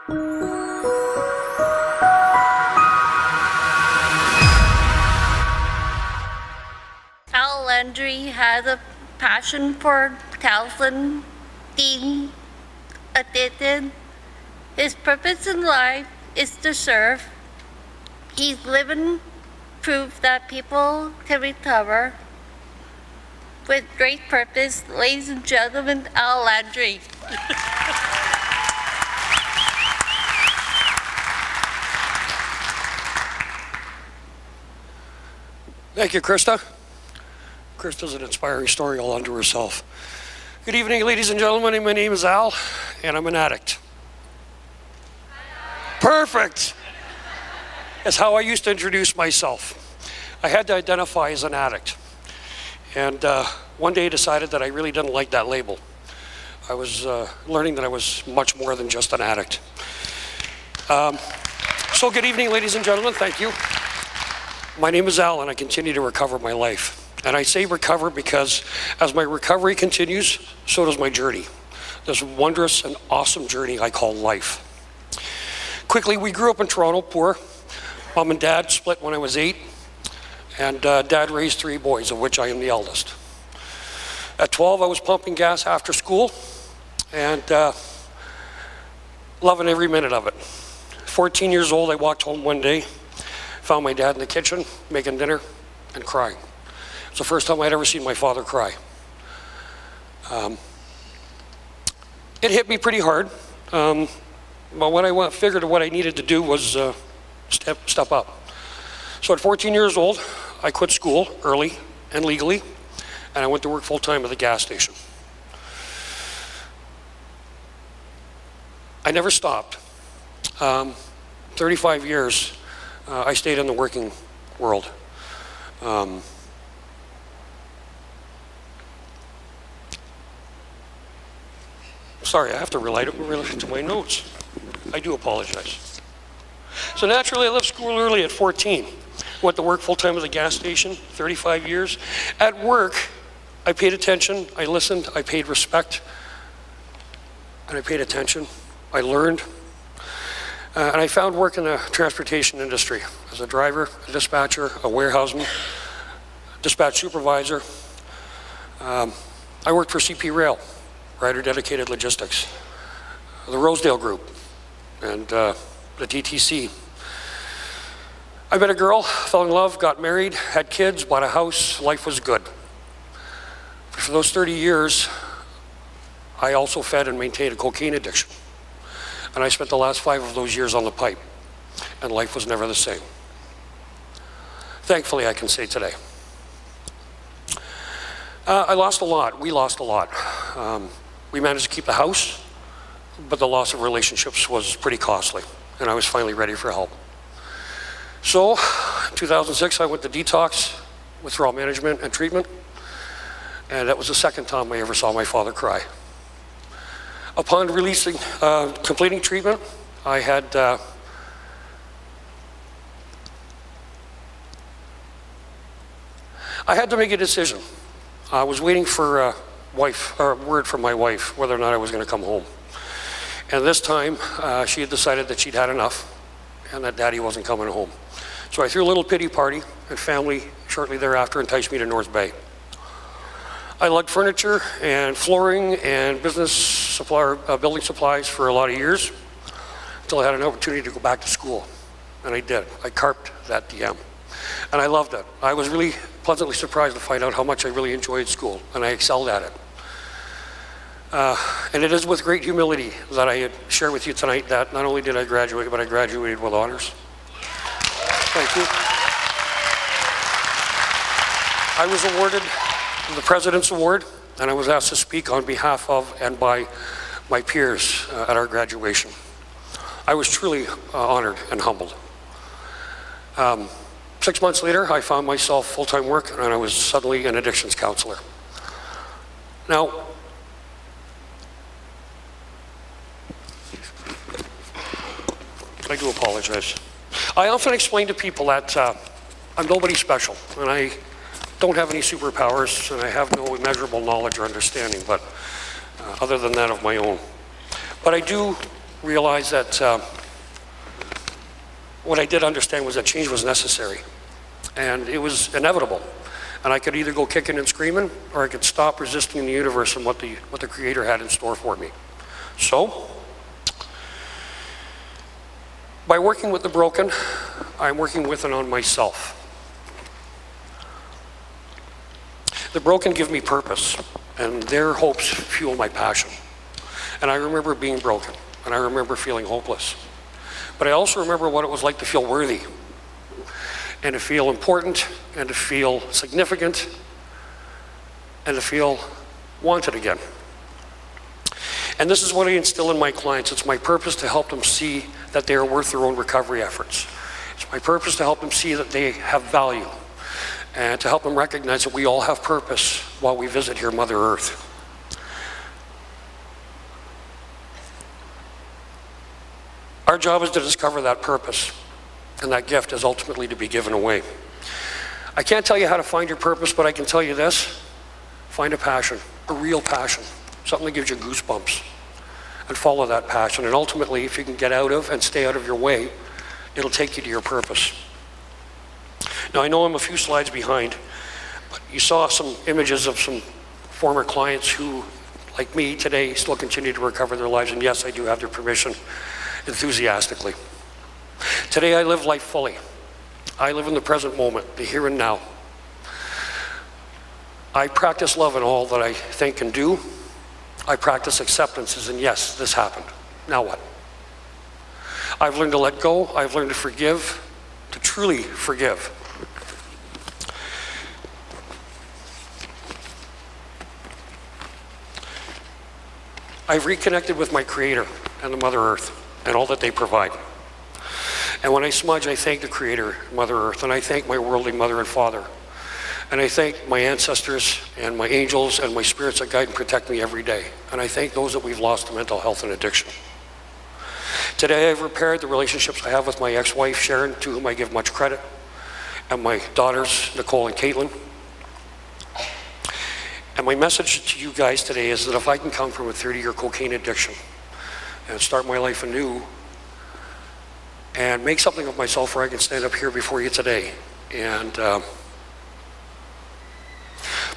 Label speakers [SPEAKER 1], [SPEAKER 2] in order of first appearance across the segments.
[SPEAKER 1] Landry has a passion for talent, being addicted. His purpose in life is to serve. He's living proof that people can recover. With great purpose, ladies and gentlemen, Landry.
[SPEAKER 2] Thank you, Krista. Krista's an inspiring story all unto herself. Good evening, ladies and gentlemen. My name is Al, and I'm an addict. Perfect. That's how I used to introduce myself. I had to identify as an addict. And one day I decided that I really didn't like that label. I was learning that I was much more than just an addict. So good evening, ladies and gentlemen. Thank you. My name is Al, and I continue to recover my life. And I say recover because as my recovery continues, so does my journey. This wondrous and awesome journey I call life. Quickly, we grew up in Toronto, poor. Mom and dad split when I was 8, and dad raised 3 boys, of which I am the eldest. At 12, I was pumping gas after school, and loving every minute of it. 14 years old, I walked home one day, found my dad in the kitchen, making dinner, and crying. It's the first time I'd ever seen my father cry. It hit me pretty hard, but when I figured what I needed to do was step up. So at 14 years old, I quit school early and legally, and I went to work full-time at the gas station. I never stopped. 35 years, I stayed in the working world. Sorry, I have to relate to my notes. I do apologize. So naturally, I left school early at 14. Went to work full-time at the gas station, 35 years. At work, I paid attention, I listened, I paid respect, and I paid attention. I learned. And I found work in the transportation industry as a driver, a dispatcher, a warehouseman, dispatch supervisor. I worked for CP Rail, Rider Dedicated Logistics, the Rosedale Group, and the TTC. I met a girl, fell in love, got married, had kids, bought a house, life was good. But for those 30 years, I also fed and maintained a cocaine addiction. And I spent the last 5 of those years on the pipe, and life was never the same. Thankfully, I can say today. I lost a lot, we lost a lot. We managed to keep the house, but the loss of relationships was pretty costly, and I was finally ready for help. So, in 2006, I went to detox, withdrawal management and treatment, and that was the second time I ever saw my father cry. Upon completing treatment, I had to make a decision. I was waiting for word from my wife whether or not I was going to come home. And this time, she had decided that she'd had enough and that Daddy wasn't coming home. So I threw a little pity party, and family shortly thereafter enticed me to North Bay. I lugged furniture and flooring and building supplies for a lot of years until I had an opportunity to go back to school, and I did. I carped that DM, and I loved it. I was really pleasantly surprised to find out how much I really enjoyed school, and I excelled at it. And it is with great humility that I share with you tonight that not only did I graduate, but I graduated with honors. Thank you. I was awarded the President's Award, and I was asked to speak on behalf of and by my peers at our graduation. I was truly honored and humbled. 6 months later, I found myself full-time work, and I was suddenly an addictions counselor. Now, I do apologize. I often explain to people that I'm nobody special, and I don't have any superpowers, and I have no immeasurable knowledge or understanding, but other than that of my own. But I do realized that what I did understand was that change was necessary, and it was inevitable. And I could either go kicking and screaming, or I could stop resisting the universe and what the Creator had in store for me. So, by working with the broken, I'm working with and on myself. The broken give me purpose, and their hopes fuel my passion. And I remember being broken, and I remember feeling hopeless. But I also remember what it was like to feel worthy, and to feel important, and to feel significant, and to feel wanted again. And this is what I instill in my clients. It's my purpose to help them see that they are worth their own recovery efforts. It's my purpose to help them see that they have value, and to help them recognize that we all have purpose while we visit here, Mother Earth. Our job is to discover that purpose, and that gift is ultimately to be given away. I can't tell you how to find your purpose, but I can tell you this: find a passion, a real passion, something that gives you goosebumps, and follow that passion. And ultimately, if you can get out of and stay out of your way, it'll take you to your purpose. Now, I know I'm a few slides behind, but you saw some images of some former clients who, like me today, still continue to recover their lives, and yes, I do have their permission, enthusiastically. Today, I live life fully. I live in the present moment, the here and now. I practice love in all that I think and do. I practice acceptance as in, yes, this happened. Now what? I've learned to let go. I've learned to forgive, to truly forgive. I've reconnected with my Creator and the Mother Earth and all that they provide. And when I smudge, I thank the Creator, Mother Earth, and I thank my worldly mother and father. And I thank my ancestors and my angels and my spirits that guide and protect me every day. And I thank those that we've lost to mental health and addiction. Today, I've repaired the relationships I have with my ex-wife, Sharon, to whom I give much credit, and my daughters, Nicole and Caitlin. And my message to you guys today is that if I can come from a 30-year cocaine addiction and start my life anew and make something of myself where I can stand up here before you today and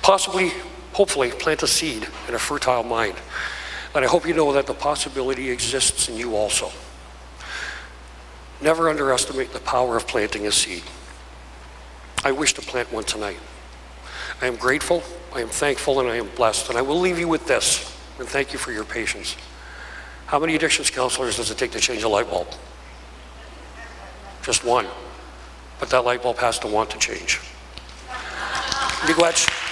[SPEAKER 2] possibly, hopefully, plant a seed in a fertile mind, that I hope you know that the possibility exists in you also. Never underestimate the power of planting a seed. I wish to plant one tonight. I am grateful, I am thankful, and I am blessed. And I will leave you with this, and thank you for your patience. How many addictions counselors does it take to change a light bulb? Just one. But that light bulb has to want to change. Miigwech.